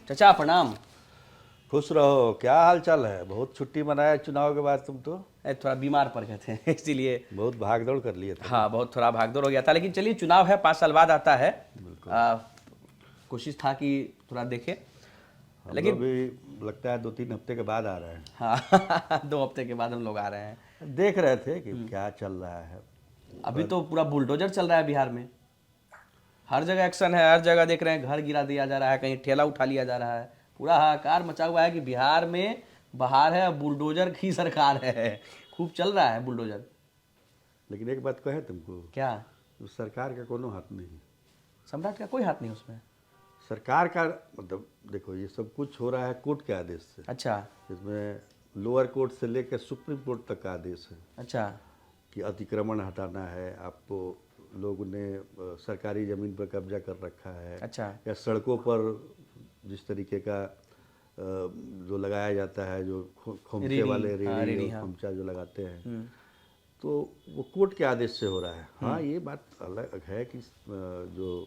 चाचा प्रणाम। खुश रहो। क्या हाल चाल है? बहुत छुट्टी मनाया चुनाव के बाद तुम तो। थोड़ा बीमार पड़ गए थे इसीलिए। बहुत भाग दौड़ कर लिए थे ना। हाँ, बहुत थोड़ा भागदौड़ हो गया था, लेकिन चलिए चुनाव है, 5 साल बाद आता है। कोशिश था कि थोड़ा देखे, हम लोग लेकिन भी लगता है 2-3 हफ्ते के बाद आ रहे हैं। हाँ 2 हफ्ते के बाद हम लोग आ रहे हैं। देख रहे थे कि क्या चल रहा है। अभी तो पूरा बुलडोजर चल रहा है बिहार में। हर जगह एक्शन है, हर जगह देख रहे हैं, घर गिरा दिया जा रहा है, कहीं ठेला उठा लिया जा रहा है। पूरा हाहाकार मचा हुआ है कि बिहार में बहार है, बुलडोजर की सरकार है। खूब चल रहा है बुलडोजर। लेकिन एक बात कहे तुमको, क्या? उस सरकार का कोनो हाथ नहीं। सम्राट का कोई हाथ नहीं उसमें? सरकार का मतलब देखो, ये सब कुछ हो रहा है कोर्ट के आदेश से। अच्छा इसमें लोअर कोर्ट से लेकर सुप्रीम कोर्ट तक का आदेश है अच्छा। कि अतिक्रमण हटाना है आपको। लोगों ने सरकारी ज़मीन पर कब्जा कर रखा है। अच्छा। या सड़कों पर जिस तरीके का जो लगाया जाता है, जो खोमचे रेडी, वाले हाँ, रेडी रेडी, और हाँ। खोमचा जो लगाते हैं, तो वो कोर्ट के आदेश से हो रहा है। हाँ, ये बात अलग है कि जो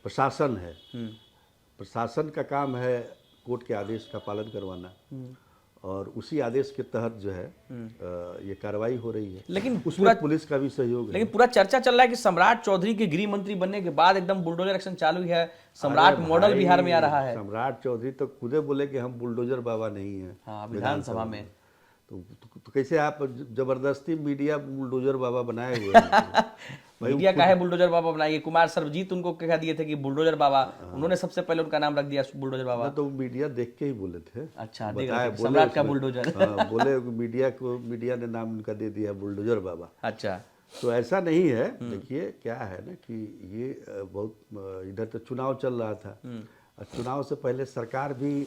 प्रशासन है, प्रशासन का काम है कोर्ट के आदेश का पालन करवाना, और उसी आदेश के तहत जो है ये कार्रवाई हो रही है। लेकिन उसमें पुलिस का भी सहयोग है। लेकिन पूरा चर्चा चल रहा है कि सम्राट चौधरी के गृह मंत्री बनने के बाद एकदम बुलडोजर एक्शन चालू है। सम्राट अरे मॉडल भाई, बिहार में आ रहा है। सम्राट चौधरी तो खुदे बोले कि हम बुलडोजर बाबा नहीं हैं। हाँ, विधानसभा में। तो कैसे आप जबरदस्ती मीडिया बुलडोजर बाबा बनाए हुए हैं? भाई मीडिया का है बुलडोजर बाबा बनाइए। कुमार सर्वजीत उनको कह दिए थे कि बुलडोजर बाबा, उन्होंने सबसे पहले उनका नाम रख दिया बुलडोजर बाबा। ना, तो मीडिया देख के ही बोले थे। अच्छा, देख बताया, रहे थे, बोले सम्राट का उसमें। बुलडोजर। हाँ, बोले मीडिया ने नाम उनका दे दिया बुलडोजर बाबा। अच्छा। तो ऐसा नहीं है। देखिए क्या है ना कि ये बहुत इधर तो चुनाव चल रहा था, और चुनाव से पहले सरकार भी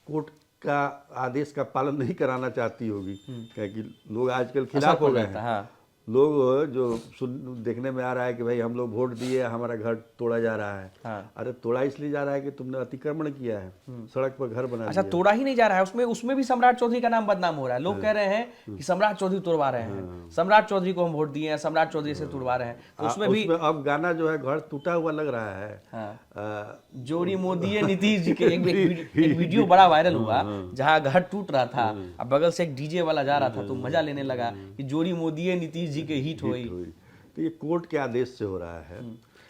कोर्ट का आदेश का पालन नहीं कराना चाहती होगी, क्योंकि लोग आजकल खिलाफ हो गए हैं। हाँ। लोग जो देखने में आ रहा है कि भाई हम लोग वोट दिए, हमारा घर तोड़ा जा रहा है। हाँ। अरे तोड़ा इसलिए जा रहा है कि तुमने अतिक्रमण किया है, सड़क पर घर बना अच्छा, दिया। तोड़ा ही नहीं जा रहा है, उसमें उसमें भी सम्राट चौधरी का नाम बदनाम हो रहा है। लोग कह रहे हैं कि सम्राट चौधरी तोड़वा रहे हैं, सम्राट चौधरी को हम वोट दिए हैं, सम्राट चौधरी से तोड़वा रहे हैं। तो उसमें भी अब गाना जो है घर टूटा हुआ लग रहा है। हाँ। जोड़ी मोदी नीतीश जी के एक वीडियो बड़ा वायरल हुआ, जहां घर टूट रहा था, अब बगल से एक डीजे वाला जा रहा था, तो मजा लेने लगा कि जोड़ी मोदी नीतीश जी के हिट हुई। तो ये कोर्ट के आदेश से हो रहा है।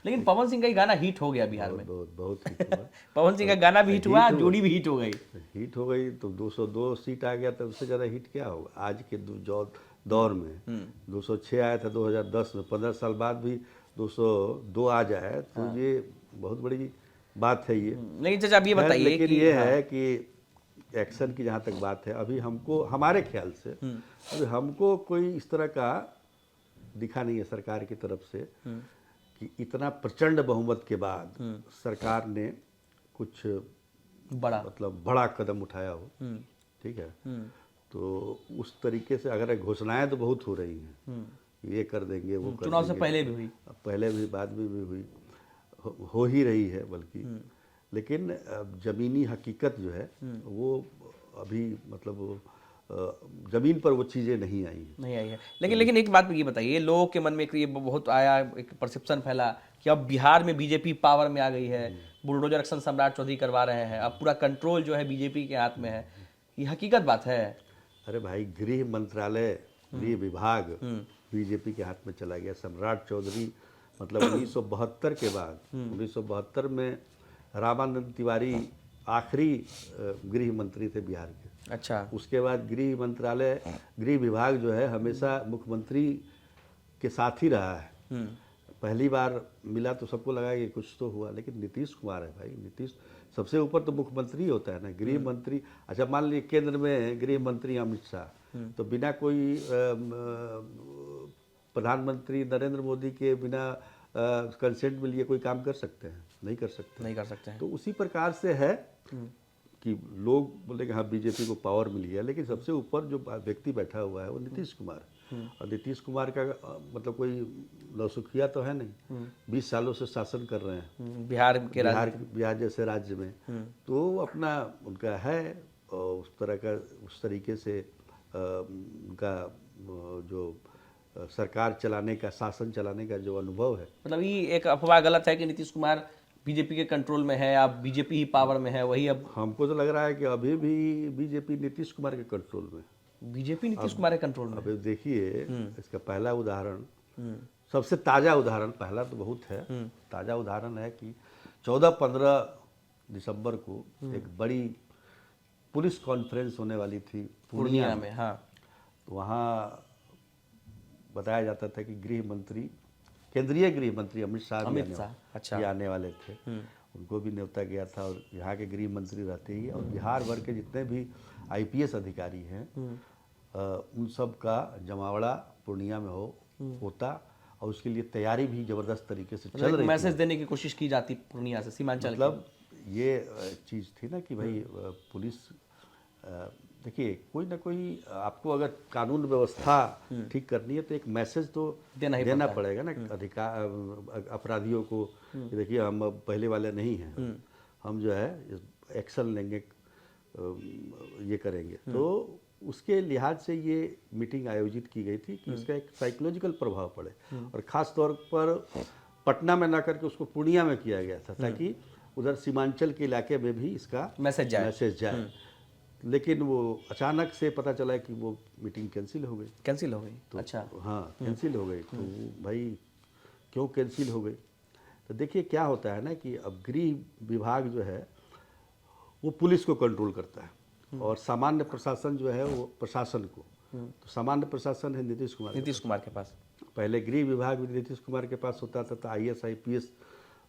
लेकिन पवन सिंह का ही गाना हिट हो गया बिहार में। बहुत हिट हुआ। पवन सिंह का गाना भी हिट हुआ, जोड़ी भी हिट हो गई। हिट हो गई तो 202 सीट आ गया, तो उससे ज़्यादा हिट क्या होगा आज के दौर में। 206 आया था 2010 में, 15 साल बाद भी 202 आ जाए तो ये बहुत बड़ी बात है। ये लेकिन चाचा आप ये बताइए, लेकिन कि ये है कि एक्शन की जहाँ तक बात है, अभी हमको, हमारे ख्याल से अभी हमको कोई इस तरह का दिखा नहीं है सरकार की तरफ से कि इतना प्रचंड बहुमत के बाद सरकार ने कुछ बड़ा, मतलब बड़ा कदम उठाया हो। ठीक है, तो उस तरीके से अगर घोषणाएं तो बहुत हो रही हैं, ये कर देंगे, वो कर चुनाव से देंगे। पहले भी हुई, पहले भी, बाद में भी हुई, हो ही रही है बल्कि। लेकिन ज़मीनी हकीकत जो है वो अभी मतलब ज़मीन पर वो चीज़ें नहीं आई हैं। नहीं आई है। लेकिन एक बात ये बताइए, लोगों के मन में ये बहुत आया, एक परसेप्शन फैला कि अब बिहार में बीजेपी पावर में आ गई है, बुलडोजर एक्शन सम्राट चौधरी करवा रहे हैं, अब पूरा कंट्रोल जो है बीजेपी के हाथ में है। ये हकीकत बात है? अरे भाई, गृह मंत्रालय, गृह विभाग बीजेपी के हाथ में चला गया। सम्राट चौधरी मतलब 1972 के बाद, 1972 में रामानंद तिवारी आखिरी गृह मंत्री थे बिहार के। अच्छा। उसके बाद गृह मंत्रालय, गृह विभाग जो है हमेशा मुख्यमंत्री के साथ ही रहा है। पहली बार मिला तो सबको लगा कि कुछ तो हुआ, लेकिन नीतीश कुमार है भाई। नीतीश सबसे ऊपर तो मुख्यमंत्री होता है ना, गृह मंत्री। अच्छा, मान लीजिए केंद्र में गृह मंत्री अमित शाह, तो बिना कोई प्रधानमंत्री नरेंद्र मोदी के बिना कंसेंट में लिए कोई काम कर सकते हैं? नहीं कर सकते, नहीं कर सकते हैं। तो उसी प्रकार से है कि लोग बोले कि हाँ बीजेपी को पावर मिल गया, लेकिन सबसे ऊपर जो व्यक्ति बैठा हुआ है वो नीतीश कुमार है। और नीतीश कुमार का मतलब कोई नौसुखिया तो है नहीं, 20 सालों से शासन कर रहे हैं बिहार जैसे राज्य में। तो अपना उनका है, और उस तरीके से उनका जो सरकार चलाने का, शासन चलाने का जो अनुभव है। मतलब ये एक अफवाह गलत है कि नीतीश कुमार बीजेपी के कंट्रोल में है, अब बीजेपी ही पावर में है, वही अब हमको तो लग रहा है कि अभी भी बीजेपी नीतीश कुमार के कंट्रोल में। बीजेपी नीतीश कुमार के कंट्रोल में। अभी देखिए इसका पहला उदाहरण, सबसे ताज़ा उदाहरण, पहला तो बहुत है, ताज़ा उदाहरण है कि 14-15 दिसंबर को एक बड़ी पुलिस कॉन्फ्रेंस होने वाली थी पूर्णिया में। हाँ, तो वहाँ बताया जाता था कि गृह मंत्री, केंद्रीय गृह मंत्री अमित शाह अच्छा, भी आने वाले थे। उनको भी न्योता गया था, और यहाँ के गृह मंत्री रहते ही, और बिहार भर के जितने भी आईपीएस अधिकारी हैं उन सब का जमावड़ा पूर्णिया में होता, और उसके लिए तैयारी भी जबरदस्त तरीके से चल रही मैसेज देने की कोशिश की जाती पूर्णिया से, सीमांचल। मतलब ये चीज़ थी ना कि भाई पुलिस, देखिए कोई ना कोई आपको अगर कानून व्यवस्था ठीक करनी है तो एक मैसेज तो देना पड़ेगा ना अधिकार अपराधियों को कि देखिए हम अब पहले वाले नहीं हैं, हम जो है एक्शन लेंगे, ये करेंगे। तो उसके लिहाज से ये मीटिंग आयोजित की गई थी कि इसका एक साइकोलॉजिकल प्रभाव पड़े, और ख़ास तौर पर पटना में ना करके उसको पूर्णिया में किया गया था, ताकि उधर सीमांचल के इलाके में भी इसका मैसेज जाए। लेकिन वो अचानक से पता चला कि वो मीटिंग कैंसिल हो गई। तो अच्छा, हाँ, कैंसिल हो गई। तो भाई क्यों कैंसिल हो गई? तो देखिए क्या होता है ना कि अब गृह विभाग जो है वो पुलिस को कंट्रोल करता है, और सामान्य प्रशासन जो है वो प्रशासन को। तो सामान्य प्रशासन है नीतीश कुमार के पास। पहले गृह विभाग भी नीतीश कुमार के पास होता था, तो IAS IPS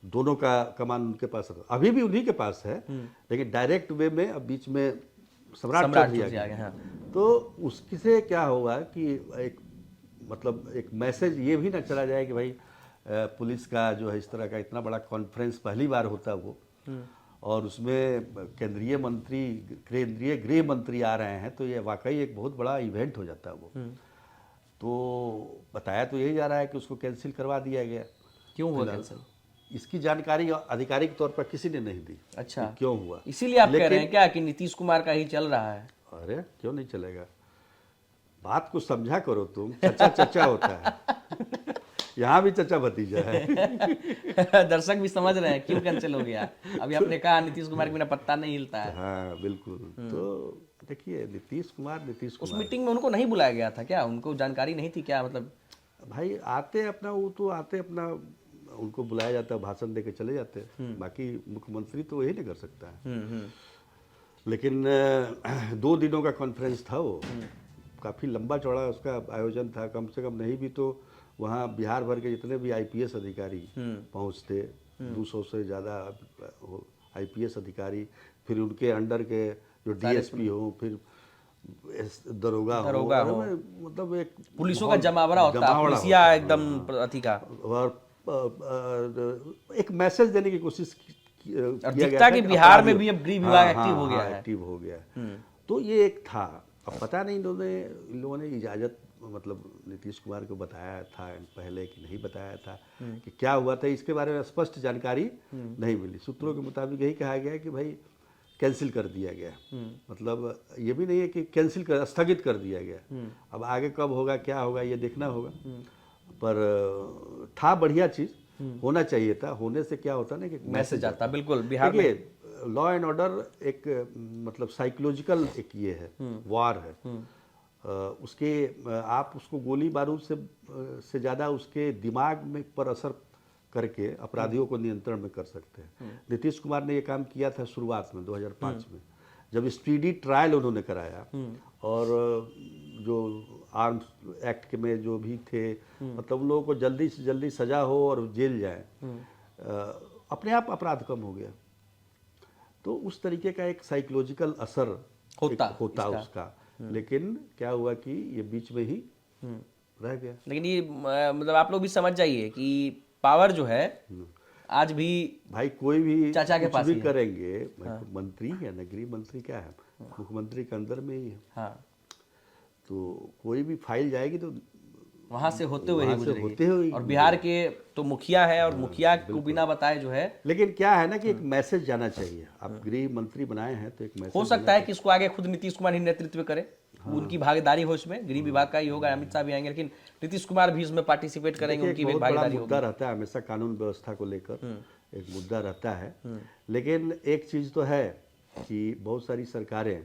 दोनों का कमान उनके पास था, अभी भी उन्हीं के पास है, लेकिन डायरेक्ट वे में अब बीच में सम्राट चौधरी आ गया। हाँ। तो उससे क्या होगा कि एक मतलब एक मैसेज ये भी ना चला जाए कि भाई पुलिस का जो है इस तरह का इतना बड़ा कॉन्फ्रेंस पहली बार होता वो, और उसमें केंद्रीय गृह मंत्री आ रहे हैं, तो ये वाकई एक बहुत बड़ा इवेंट हो जाता है वो। तो बताया तो यही जा रहा है कि उसको कैंसिल करवा दिया गया। क्यों हुआ कैंसिल? इसकी जानकारी आधिकारिक तौर पर किसी ने नहीं दी। अच्छा, क्यों हुआ? इसीलिए आप कह रहे हैं क्या कि नीतीश कुमार का ही चल रहा है? अरे क्यों नहीं चलेगा, बात को समझा करो तुम। चचा होता है यहाँ भी चचा भतीजा है। दर्शक भी समझ रहे हैं क्यों कैंसिल हो गया। अभी आपने कहा नीतीश कुमार के बिना पत्ता नहीं हिलता है। हाँ बिल्कुल। तो देखिए नीतीश कुमार उस मीटिंग में उनको नहीं बुलाया गया था क्या? उनको जानकारी नहीं थी क्या? मतलब भाई आते अपना, वो तो आते अपना, उनको बुलाया जाता है, भाषण दे के चले जाते हैं। बाकी मुख्यमंत्री तो यही नहीं कर सकता है। लेकिन 2 दिनों का कॉन्फ्रेंस था वो, काफ़ी लंबा चौड़ा उसका आयोजन था। कम से कम नहीं भी तो वहाँ बिहार भर के जितने भी IPS अधिकारी पहुँचते, 200 से ज़्यादा IPS अधिकारी, फिर उनके अंडर के जो DSP हो, फिर दरोगा हो, मतलब एक पुलिसों का जमावड़ा होता है, पुलिसिया एकदम अथी का, और एक मैसेज देने की कोशिश दिखता कि बिहार में भी अब गृह विभाग एक्टिव हो गया है। तो ये एक था। अब पता नहीं इन लोगों ने इजाज़त मतलब नीतीश कुमार को बताया था पहले कि नहीं बताया था कि क्या हुआ था, इसके बारे में स्पष्ट जानकारी नहीं मिली। सूत्रों के मुताबिक यही कहा गया कि भाई कैंसिल कर दिया गया। मतलब ये भी नहीं है कि स्थगित कर दिया गया। अब आगे कब होगा क्या होगा ये देखना होगा, पर था बढ़िया चीज़, होना चाहिए था। होने से क्या होता ना कि मैसेज आता। बिल्कुल, बिहार में लॉ एंड ऑर्डर एक मतलब साइकोलॉजिकल एक ये है, वार है। उसके आप उसको गोली बारूद से ज़्यादा उसके दिमाग में पर असर करके अपराधियों को नियंत्रण में कर सकते हैं। नीतीश कुमार ने ये काम किया था शुरुआत में 2005 में, जब स्पीडी ट्रायल उन्होंने कराया, और जो आर्म्स एक्ट में जो भी थे, मतलब उन लोगों को जल्दी से जल्दी सजा हो और जेल जाए, अपने आप अपराध कम हो गया। तो उस तरीके का एक साइकोलॉजिकल असर होता उसका। लेकिन क्या हुआ कि ये बीच में ही रह गया। लेकिन ये मतलब आप लोग भी समझ जाइए कि पावर जो है आज भी भाई कोई भी चाचा के पास भी करेंगे। मंत्री है ना, गृह मंत्री क्या है, मुख्यमंत्री के अंदर में ही है। हाँ। तो कोई भी फाइल जाएगी तो वहां से होते हुए ही गुजरेगी। और बिहार के तो मुखिया है, और मुखिया को बिना बताए जो है। लेकिन क्या है ना कि एक मैसेज जाना चाहिए। आप गृह मंत्री बनाए हैं तो एक मैसेज हो सकता है कि इसको आगे खुद नीतीश कुमार ही नेतृत्व करे। उनकी भागीदारी हो इसमें, गृह विभाग का ही होगा, अमित शाह भी आएंगे, लेकिन नीतीश कुमार भी इसमें पार्टिसिपेट करेंगे, देखिए, उनकी एक भी बहुत बड़ा भागीदारी मुद्दा होगी। रहता है हमेशा कानून व्यवस्था को लेकर, एक मुद्दा रहता है। लेकिन एक चीज तो है कि बहुत सारी सरकारें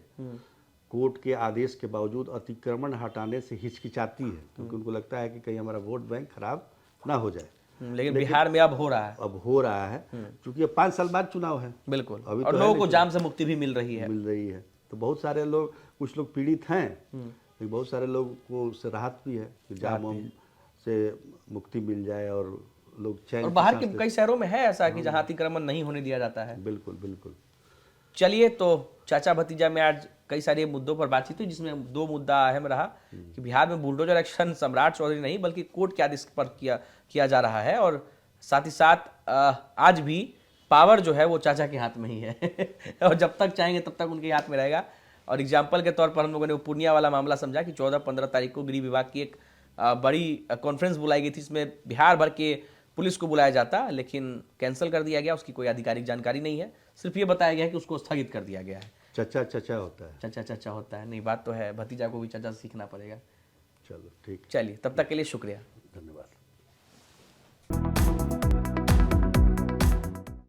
कोर्ट के आदेश के बावजूद अतिक्रमण हटाने से हिचकिचाती है, क्योंकि उनको लगता है कि कहीं हमारा वोट बैंक खराब ना हो जाए। लेकिन बिहार में अब हो रहा है। अब हो रहा है, क्योंकि अब 5 साल बाद चुनाव है, बिल्कुल, अभी और तो है लोगों नहीं को चुनाव। जाम से मुक्ति भी मिल रही है। मिल रही है, तो बहुत सारे लोग, कुछ लोग पीड़ित हैं, लेकिन बहुत सारे लोग को उससे राहत भी है कि जाम वाम से मुक्ति मिल जाए और लोग चैन और की बाहर सांस के ले कई शहरों में है ऐसा कि जहां अतिक्रमण नहीं होने दिया जाता है। सकें। बिल्कुल बिल्कुल। चलिए, तो चाचा भतीजा में आज कई सारे मुद्दों पर बातचीत हुई, जिसमें 2 मुद्दा अहम रहा कि बिहार में बुलडोजर एक्शन सम्राट चौधरी नहीं बल्कि कोर्ट के आदेश पर किया जा रहा है, और साथ ही साथ आज भी पावर जो है वो चाचा के हाथ में ही है और जब तक चाहेंगे तब तक उनके हाथ में रहेगा। और एग्जाम्पल के तौर पर हम लोगों ने वो पूर्णिया वाला मामला समझा कि 14-15 तारीख को गृह विभाग की एक बड़ी कॉन्फ्रेंस बुलाई गई थी, इसमें बिहार भर के पुलिस को बुलाया जाता, लेकिन कैंसिल कर दिया गया, उसकी कोई आधिकारिक जानकारी नहीं है, सिर्फ ये बताया गया है कि उसको स्थगित कर दिया गया है। चचा चचा होता है। चाचा चाचा होता है, नहीं बात तो है, भतीजा को भी चाचा से सीखना पड़ेगा। चलो ठीक। चलिए, तब तक के लिए शुक्रिया।